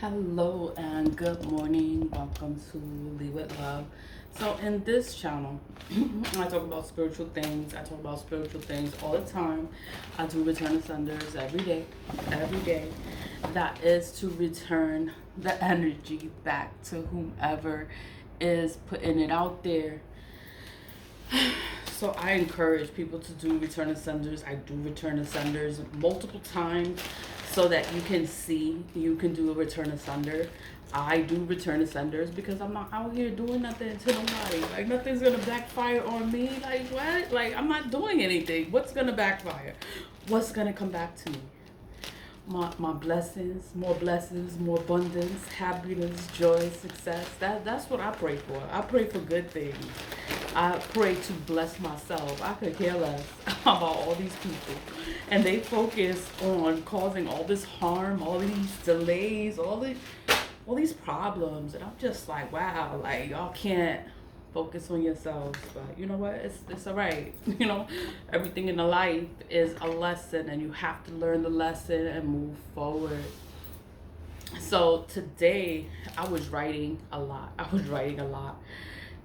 Hello and good morning. Welcome to Lead with Love. So in this channel, I talk about spiritual things. I talk about spiritual things all the time. I do return ascenders every day. Every day. That is to return the energy back to whomever is putting it out there. So I encourage people to do return ascenders. I do return ascenders multiple times so that you can see you can do a return ascender. I do return ascenders because I'm not out here doing nothing to nobody. Like nothing's gonna backfire on me. Like what? Like I'm not doing anything. What's gonna backfire? What's gonna come back to me? My blessings, more abundance, happiness, joy, success. That's what I pray for. I pray for good things. I pray to bless myself. I could care less about all these people. And they focus on causing all this harm, all these delays, all these problems. And I'm just like, wow, like y'all can't focus on yourselves. But you know what? It's all right. You know, everything in the life is a lesson and you have to learn the lesson and move forward. So today I was writing a lot.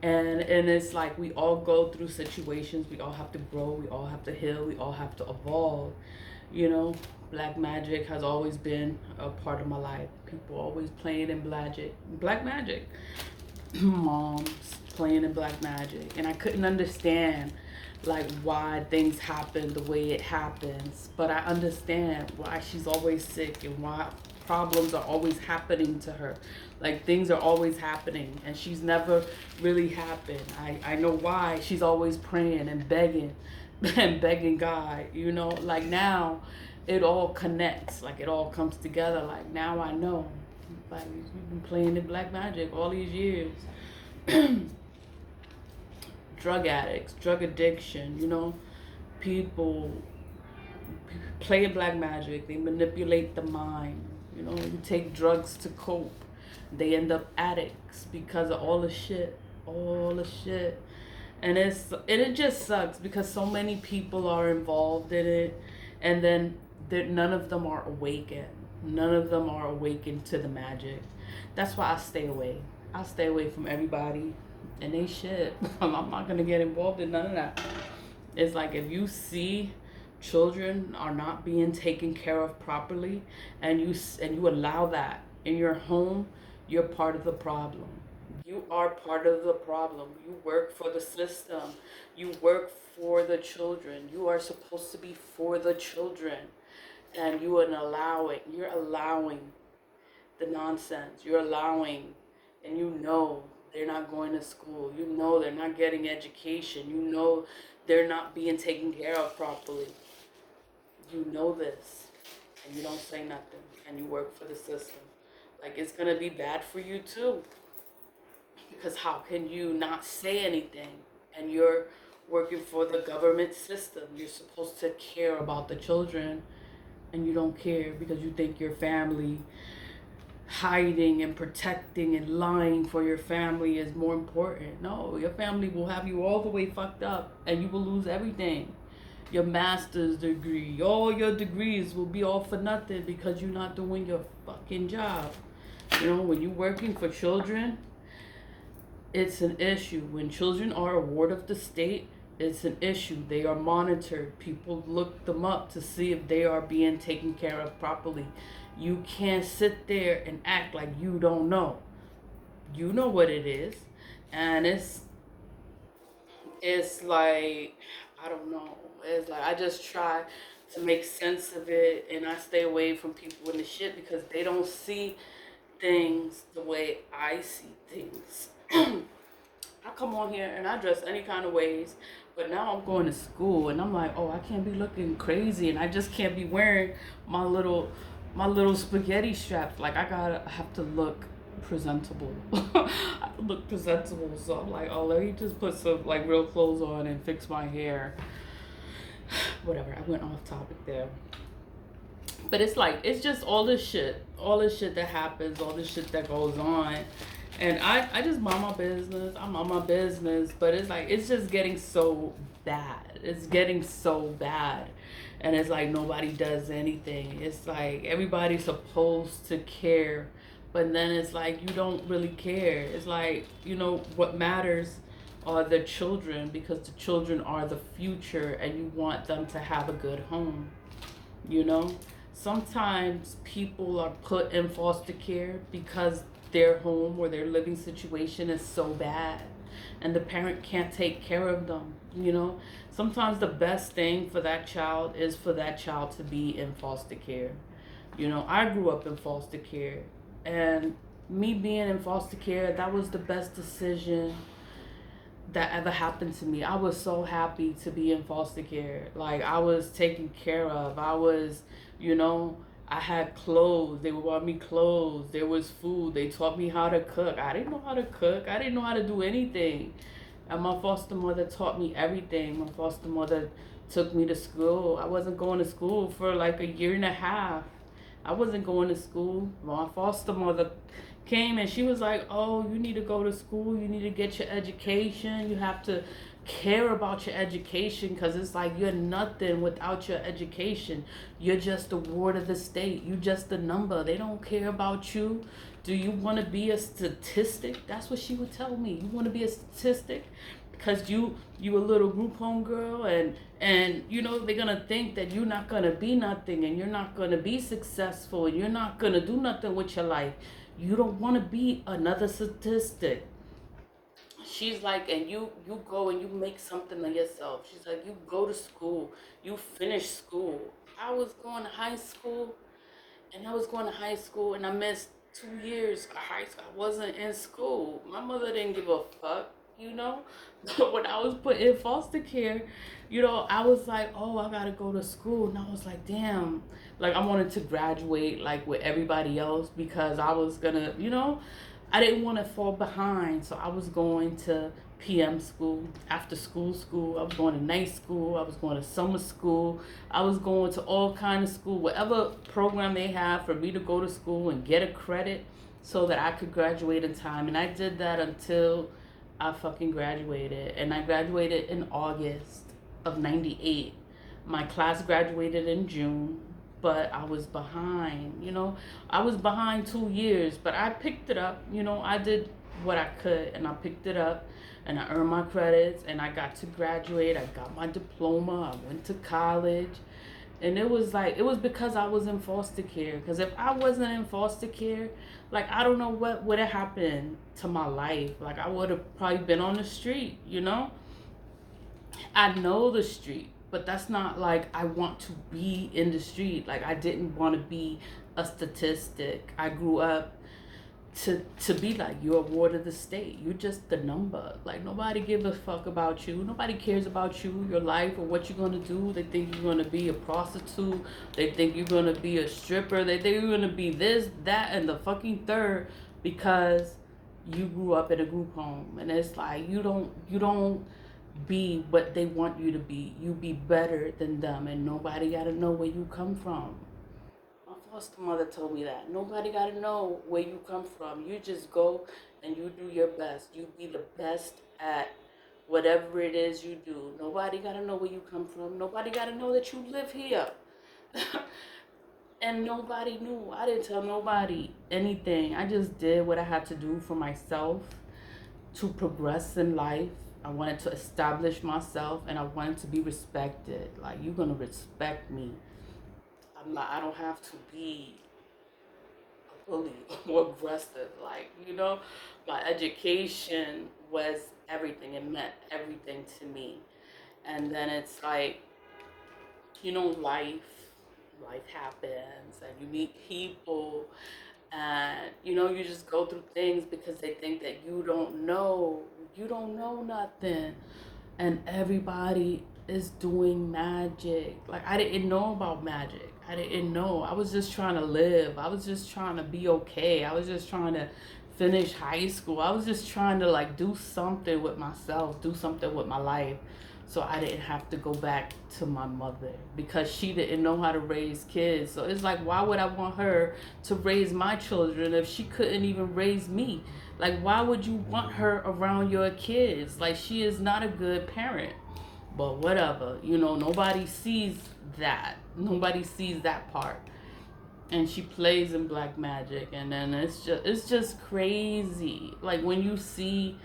And it's like we all go through situations. We all have to grow. We all have to heal. We all have to evolve. You know, black magic has always been a part of my life. People always playing in black magic. Moms playing in black magic, and I couldn't understand like why things happen the way it happens, but I understand why she's always sick and why problems are always happening to her. Like things are always happening and she's never really happened. I know why she's always praying and begging and begging God, you know, like now it all connects, like it all comes together. Like now I know, like you've been playing in black magic all these years. Drug addicts, drug addiction, you know, people play black magic, they manipulate the mind, you know, you take drugs to cope, they end up addicts because of all the shit. And it just sucks because so many people are involved in it, and then none of them are awakened. None of them are awakened to the magic. That's why I stay away. I stay away from everybody and they shit. I'm not gonna get involved in none of that. It's like if you see children are not being taken care of properly, and you allow that in your home, you're part of the problem. You are part of the problem. You work for the system. You work for the children. You are supposed to be for the children, and you're allowing the nonsense. You're allowing, and you know they're not going to school. You know they're not getting education. You know they're not being taken care of properly. You know this, and you don't say nothing, and you work for the system. Like it's gonna be bad for you too. Because how can you not say anything and you're working for the government system? You're supposed to care about the children and you don't care because you think your family hiding and protecting and lying for your family is more important. No, your family will have you all the way fucked up and you will lose everything. Your master's degree, all your degrees will be all for nothing because you're not doing your fucking job. You know, when you're working for children, it's an issue. When children are a ward of the state, it's an issue. They are monitored. People look them up to see if they are being taken care of properly. You can't sit there and act like you don't know. You know what it is. And it's like, I don't know. It's like I just try to make sense of it and I stay away from people in the shit because they don't see things the way I see things. I come on here and I dress any kind of ways, but now I'm going to school and I'm like, oh, I can't be looking crazy and I just can't be wearing my little spaghetti straps. Like I have to look presentable. I have to look presentable. So I'm like, oh, let me just put some like real clothes on and fix my hair. Whatever. I went off topic there. But it's like it's just all this shit that happens, all this shit that goes on. And I just mind my business. I'm on my business. But it's like, it's just getting so bad. It's getting so bad. And it's like nobody does anything. It's like everybody's supposed to care But then it's like you don't really care. It's like, what matters are the children, because the children are the future and you want them to have a good home. you know Sometimes people are put in foster care because their home or their living situation is so bad and the parent can't take care of them. Sometimes the best thing for that child is for that child to be in foster care. I grew up in foster care, and me being in foster care, that was the best decision that ever happened to me. I was so happy to be in foster care. Like, I was taken care of. You know, I had clothes. They would want me clothes. There was food. They taught me how to cook. I didn't know how to cook. I didn't know how to do anything. And my foster mother taught me everything. My foster mother took me to school. I wasn't going to school for like a year and a half. I wasn't going to school. My foster mother came and she was like, "Oh, you need to go to school. You need to get your education. You have to care about your education, because it's like you're nothing without your education. You're just a ward of the state. You just a number. They don't care about you. Do you want to be a statistic?" That's what she would tell me. You want to be a statistic because you a little group home girl, and they're gonna think that you're not gonna be nothing, and you're not gonna be successful, and you're not gonna do nothing with your life. You don't want to be another statistic. She's like, and you go and you make something of yourself. She's like, you go to school, you finish school. I was going to high school, and I missed 2 years of high school. I wasn't in school. My mother didn't give a fuck. But when I was put in foster care, I was like, oh, I gotta go to school. And I was like, damn. Like, I wanted to graduate like with everybody else, because I was gonna, I didn't want to fall behind. So I was going to PM school, after school. I was going to night school. I was going to summer school. I was going to all kind of school, whatever program they have for me to go to school and get a credit so that I could graduate in time. And I did that until I fucking graduated. And I graduated in August of 98. My class graduated in June, but I was behind. I was behind 2 years, but I picked it up. I did what I could, and I picked it up, and I earned my credits, and I got to graduate. I got my diploma. I went to college. And it was because I was in foster care. Because if I wasn't in foster care, like, I don't know what would have happened to my life. Like, I would have probably been on the street. I know the street, but that's not like I want to be in the street. Like, I didn't want to be a statistic. I grew up to be like, you're a ward of the state. You're just the number. Like, nobody gives a fuck about you. Nobody cares about you, your life, or what you're going to do. They think you're going to be a prostitute. They think you're going to be a stripper. They think you're going to be this, that, and the fucking third, because you grew up in a group home. And it's like, you don't be what they want you to be. You be better than them, and nobody got to know where you come from. My foster mother told me that. Nobody got to know where you come from. You just go and you do your best. You be the best at whatever it is you do. Nobody got to know where you come from. Nobody got to know that you live here. And nobody knew. I didn't tell nobody anything. I just did what I had to do for myself to progress in life. I wanted to establish myself, and I wanted to be respected. Like, you're going to respect me. I don't have to be a bully or aggressive. Like, my education was everything. It meant everything to me. And then it's like, life happens, and you meet people, and you just go through things because they think that you don't know nothing, and everybody is doing magic. Like, I didn't know about magic. I didn't know. I was just trying to live. I was just trying to be okay. I was just trying to finish high school. I was just trying to, like, do something with myself, do something with my life, so I didn't have to go back to my mother, because she didn't know how to raise kids. So it's like, why would I want her to raise my children if she couldn't even raise me? Like, why would you want her around your kids? Like, she is not a good parent. But whatever, nobody sees that. Nobody sees that part. and she plays in black magic, and then it's just crazy. Like when you see,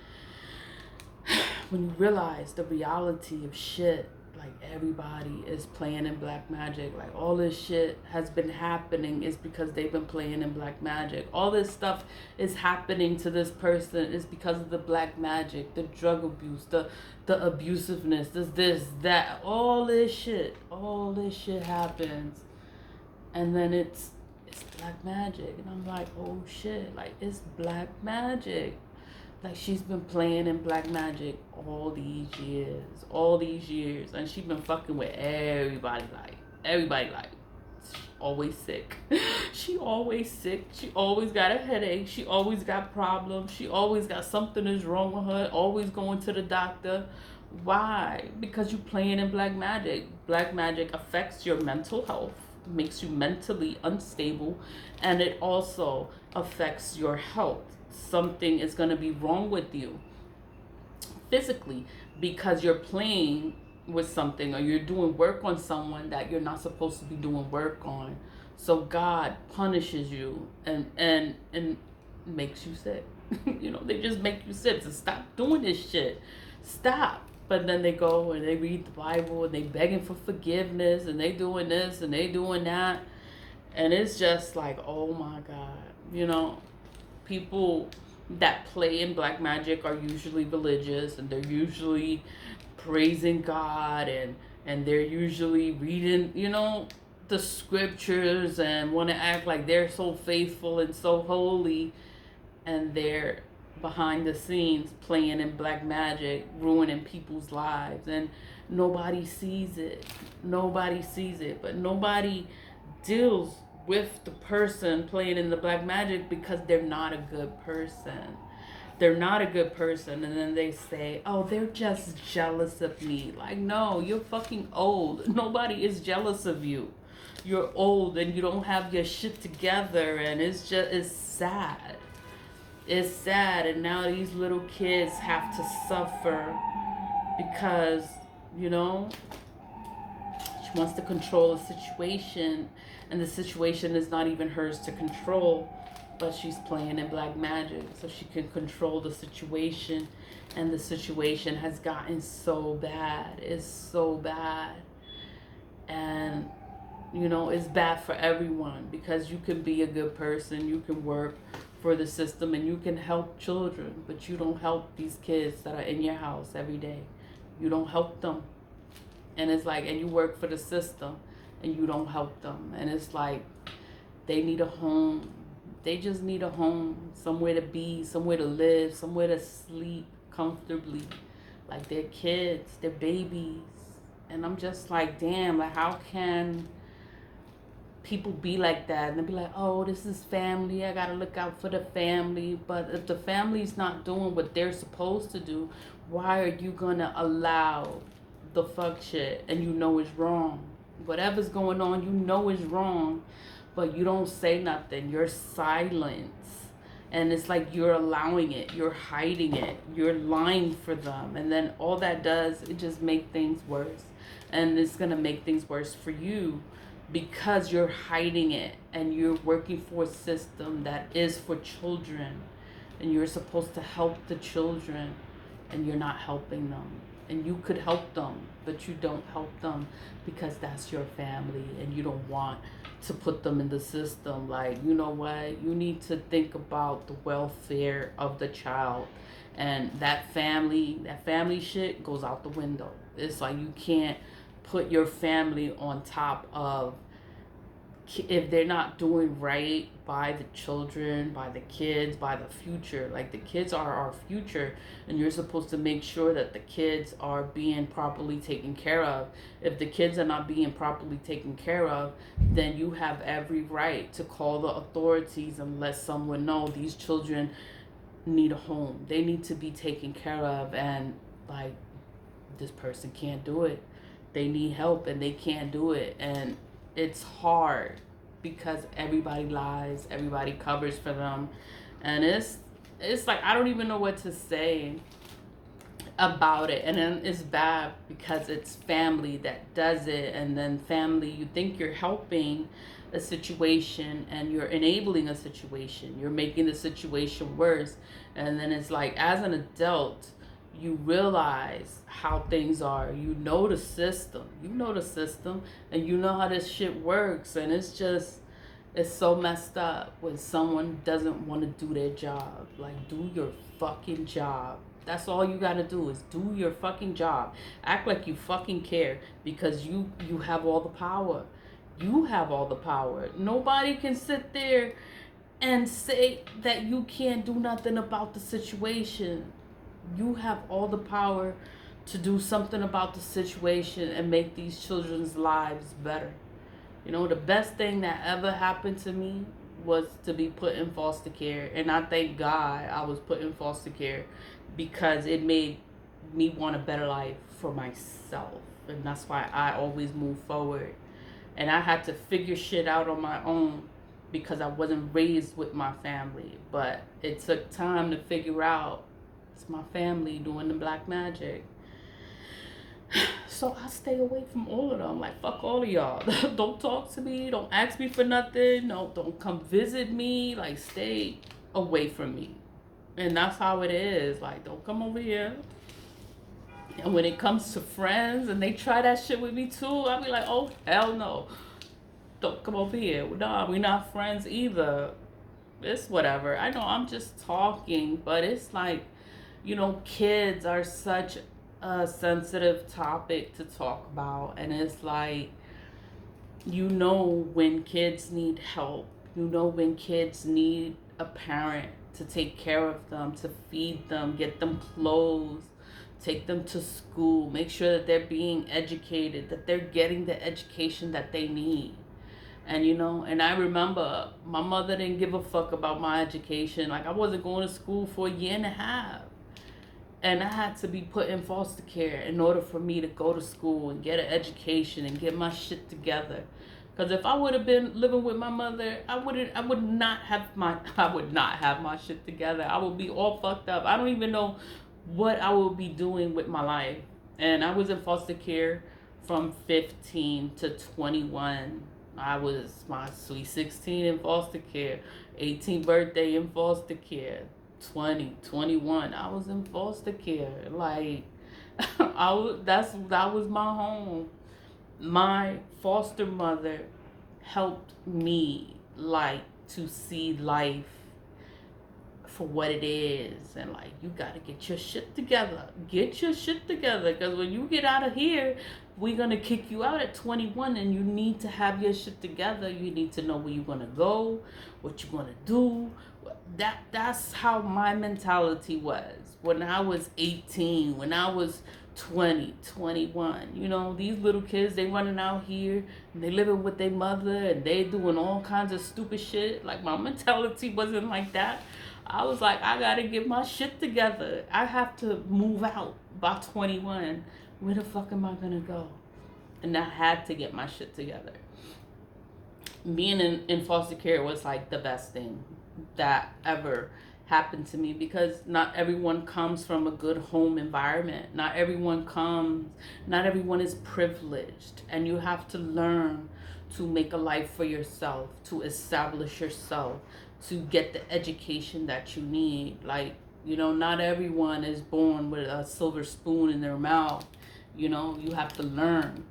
when you realize the reality of shit, like everybody is playing in black magic. Like all this shit has been happening is because they've been playing in black magic. All this stuff is happening to this person is because of the black magic, the drug abuse, the abusiveness, this, that, all this shit happens, and then it's black magic, and I'm like, oh shit, like it's black magic. Like she's been playing in black magic all these years, and she's been fucking with everybody, like always sick. She always sick. She always got a headache. She always got problems. She always got something is wrong with her. Always going to the doctor. Why? Because you playing in black magic. Black magic affects your mental health, makes you mentally unstable, and it also affects your health. Something is going to be wrong with you physically because you're playing with something, or you're doing work on someone that you're not supposed to be doing work on. So God punishes you and makes you sick. You know, they just make you sick. So stop doing this shit. Stop. But then they go and they read the Bible and they begging for forgiveness and they doing this and they doing that. And it's just like, oh my God. You know, people that play in black magic are usually religious, and they're usually praising God, and they're usually reading, you know, the scriptures, and want to act like they're so faithful and so holy, and they're behind the scenes playing in black magic, ruining people's lives, and nobody sees it. But nobody deals with the person playing in the black magic because they're not a good person. And then they say, oh, they're just jealous of me. Like, no, you're fucking old. Nobody is jealous of you. You're old and you don't have your shit together, and it's sad. It's sad. And now these little kids have to suffer because, you know, she wants to control a situation, and the situation is not even hers to control, but she's playing in black magic so she can control the situation, and the situation has gotten so bad. It's so bad. And, you know, it's bad for everyone, because you can be a good person, you can work for the system, and you can help children, but you don't help these kids that are in your house every day. You don't help them. And it's like, and you work for the system and you don't help them. And it's like, they need a home. They just need a home, somewhere to be, somewhere to live, somewhere to sleep comfortably. Like, they're kids, they're babies. And I'm just like, damn, like, how can people be like that? And they'll be like, oh, this is family, I gotta look out for the family. But if the family's not doing what they're supposed to do, why are you gonna allow the fuck shit? And you know it's wrong. Whatever's going on, you know is wrong, but you don't say nothing. You're silent. And it's like you're allowing it. You're hiding it. You're lying for them. And then all that does, it just make things worse. And it's going to make things worse for you, because you're hiding it and you're working for a system that is for children. And you're supposed to help the children, and you're not helping them. And you could help them, but you don't help them because that's your family, and you don't want to put them in the system. Like, you know what? You need to think about the welfare of the child. And that family shit goes out the window. It's like, you can't put your family on top of, if they're not doing right by the children, by the kids, by the future. Like, the kids are our future, and you're supposed to make sure that the kids are being properly taken care of. If the kids are not being properly taken care of, then you have every right to call the authorities and let someone know these children need a home. They need to be taken care of, and like, this person can't do it. They need help and they can't do it. And it's hard because everybody lies, everybody covers for them, and it's like, I don't even know what to say. about it. And then it's bad because it's family that does it, and then family, you think you're helping a situation and you're enabling a situation, you're making the situation worse. And then it's like, as an adult, you realize how things are. You know the system, and you know how this shit works. And it's just, it's so messed up when someone doesn't want to do their job. Like, do your fucking job. That's all you gotta do, is do your fucking job. Act like you fucking care, because you have all the power. You have all the power. Nobody can sit there and say that you can't do nothing about the situation. You have all the power to do something about the situation and make these children's lives better. You know, the best thing that ever happened to me was to be put in foster care. And I thank God I was put in foster care, because it made me want a better life for myself. And that's why I always move forward. And I had to figure shit out on my own, because I wasn't raised with my family. But it took time to figure out it's my family doing the black magic. So I stay away from all of them. Like, fuck all of y'all. Don't talk to me. Don't ask me for nothing. No, don't come visit me. Like, stay away from me. And that's how it is. Like, don't come over here. And when it comes to friends and they try that shit with me too, I'll be like, oh, hell no. Don't come over here. Nah, we're not friends either. It's whatever. I know I'm just talking, but it's like, you know, kids are such a sensitive topic to talk about. And it's like, you know, when kids need help, you know, when kids need a parent to take care of them, to feed them, get them clothes, take them to school, make sure that they're being educated, that they're getting the education that they need. And, you know, and I remember my mother didn't give a fuck about my education. Like, I wasn't going to school for a year and a half. And I had to be put in foster care in order for me to go to school and get an education and get my shit together. Because if I would have been living with my mother, I would not have my shit together. I would be all fucked up. I don't even know what I would be doing with my life. And I was in foster care from 15 to 21. I was my sweet 16 in foster care, 18th birthday in foster care, 20, 21. I was in foster care. Like, that was my home. My foster mother helped me, like, to see life for what it is. And like, you gotta get your shit together. Get your shit together, because when you get out of here, we're gonna kick you out at 21, and you need to have your shit together. You need to know where you're gonna go, what you're gonna do. That's how my mentality was when I was 18, when I was 20, 21. You know, these little kids, they running out here and they living with their mother and they doing all kinds of stupid shit. Like, my mentality wasn't like that. I was like, I gotta get my shit together. I have to move out by 21. Where the fuck am I gonna go? And I had to get my shit together. Being in foster care was like the best thing that ever happened to me, because not everyone comes from a good home environment. Not everyone is privileged, and you have to learn to make a life for yourself, to establish yourself, to get the education that you need. Like, you know, not everyone is born with a silver spoon in their mouth. You know, you have to learn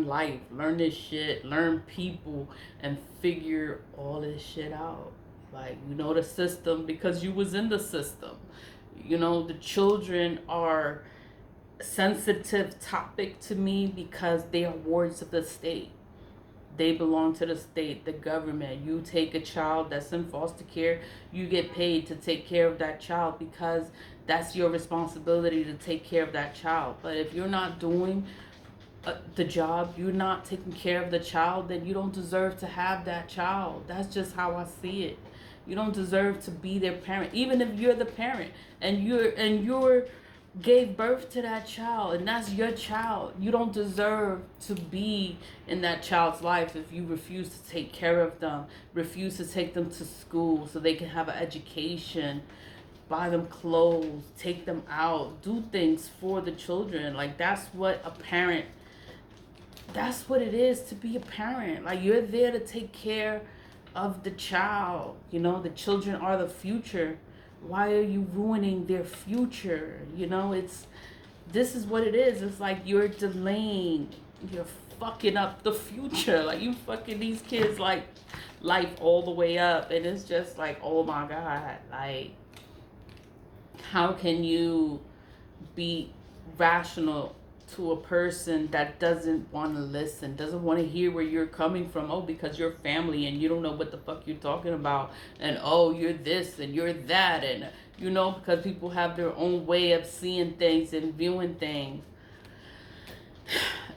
life, learn this shit, learn people, and figure all this shit out. Like, you know, the system, because you was in the system. You know, the children are a sensitive topic to me because they are wards of the state. They belong to the state, the government. You take a child that's in foster care, you get paid to take care of that child, because that's your responsibility to take care of that child. But if you're not doing the job, you're not taking care of the child, then you don't deserve to have that child. That's just how I see it. You don't deserve to be their parent, even if you're the parent and you're gave birth to that child and that's your child. You don't deserve to be in that child's life if you refuse to take care of them, refuse to take them to school so they can have an education. buy them clothes, take them out, do things for the children. Like, that's what a parent, that's what it is to be a parent. Like, you're there to take care of the child. You know, the children are the future. Why are you ruining their future? You know, this is what it is. It's like you're delaying, you're fucking up the future. Like, you fucking these kids like life all the way up. And it's just like, oh my God, like, how can you be rational to a person that doesn't want to listen, doesn't want to hear where you're coming from? Oh, because you're family and you don't know what the fuck you're talking about, and oh, you're this and you're that, and you know, because people have their own way of seeing things and viewing things.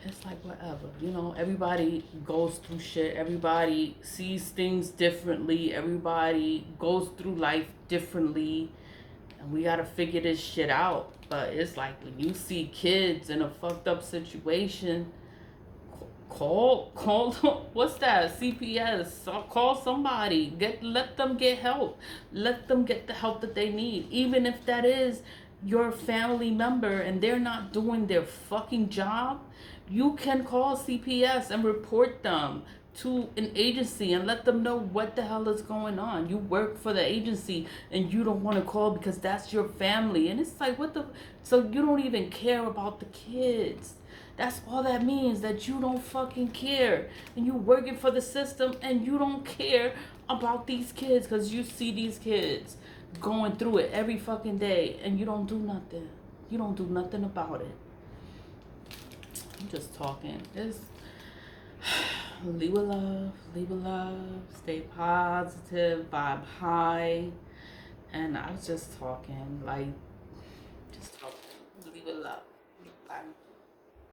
It's like, whatever, you know, everybody goes through shit, everybody sees things differently, everybody goes through life differently, and we gotta figure this shit out. But it's like, when you see kids in a fucked up situation, call what's that, CPS, call somebody, let them get help, let them get the help that they need, even if that is your family member and they're not doing their fucking job. You can call CPS and report them to an agency and let them know what the hell is going on. You work for the agency and you don't want to call because that's your family. And it's like, what the, so you don't even care about the kids. That's all that means, that you don't fucking care. And you working for the system and you don't care about these kids, because you see these kids going through it every fucking day and you don't do nothing. You don't do nothing about it. I'm just talking. It's leave a love, stay positive, vibe high. And I was just talking, like, just talking.